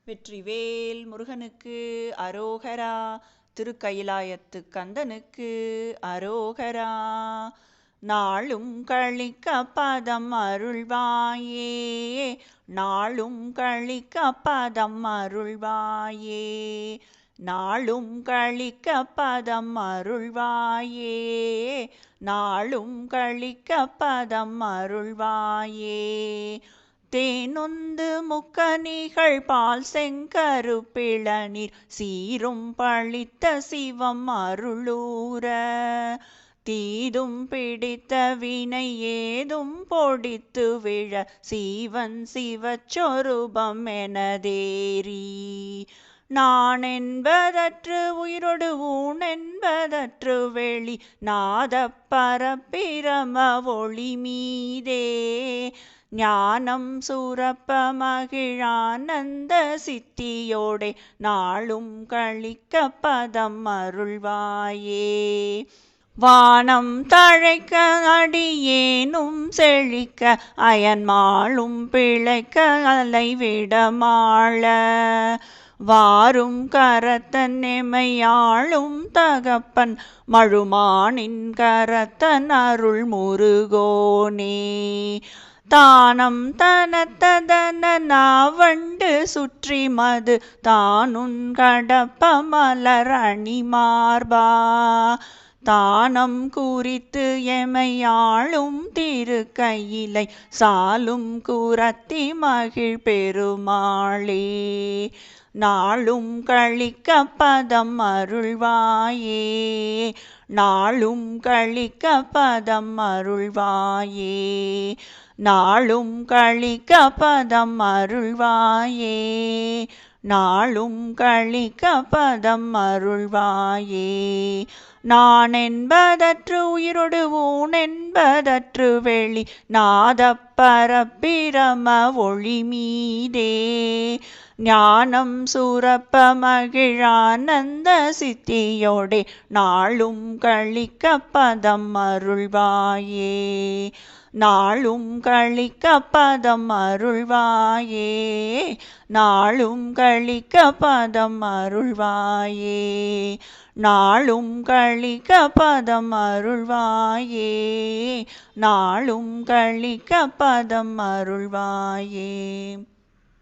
வெற்றிவேல் முருகனுக்கு அரோகரா. திருக்கயிலாயத்து கந்தனுக்கு அரோகரா. நாளும் கழிக்க பதம் அருள்வாயே, நாளும் கழிக்க பதம் அருள்வாயே, நாளும் கழிக்க பதம் அருள்வாயே, நாளும் கழிக்க பதம் அருள்வாயே. தேனொந்து முக்கனிகள் பால் செங்கருப்பிளநீர் சீரும் பழித்த சிவம் அருளூர, தீதும் பிடித்த வினை ஏதும் பொடித்து விழ சீவன் சிவச்சொரூபம் எனதேரி. நான் என்பதற்று உயிரொடு ஊன் என்பதற்று வெளி நாத பரப்பிரம ஒளி மீதே, ஞானம் சுரப்ப மகிழானந்த சித்தியோடே நாளும் கழிக்க பதம் அருள்வாயே. வானம் தழைக்க அடியேனும் செழிக்க அயன்மாளும் பிழைக்க அலைவிடமாள, வாரும் கரத்தன் எமையாளும் தகப்பன் மழுமானின் கரத்தன் அருள் முருகோனே. தானம் தனத்ததன நாவண்டு சுற்றி மது தானுன் கடப்ப மலர் அணி மார்பா, தானம் குறித்து எமையாளும் திருக்கையிலை சாலும் கூரத்தி மகிழ் பெருமாளே. நாளும் கழிக்க பதம் அருள்வாயே, நாளும் கழிக்க பதம் அருள்வாயே, நாளும் கழிக்க பதம் அருள்வாயே, நாளும் கழிக்க பதம் அருள்வாயே. நான் என்பதற்று உயிரொடு ஊன் என்பதற்று வெளி நாத பரப்பிரம ஒளி மீதே, ஞானம் சுரப்ப மகிழானந்த சித்தியோடே நாளும் கழிக்க பதம் அருள்வாயே, நாளும் கழிக்க பதம் அருள்வாயே, நாளும் கழிக்க பதம் அருள்வாயே, நாளும் கழிக்க பதம் அருள்வாயே, நாளும் கழிக்க பதம் அருள்வாயே.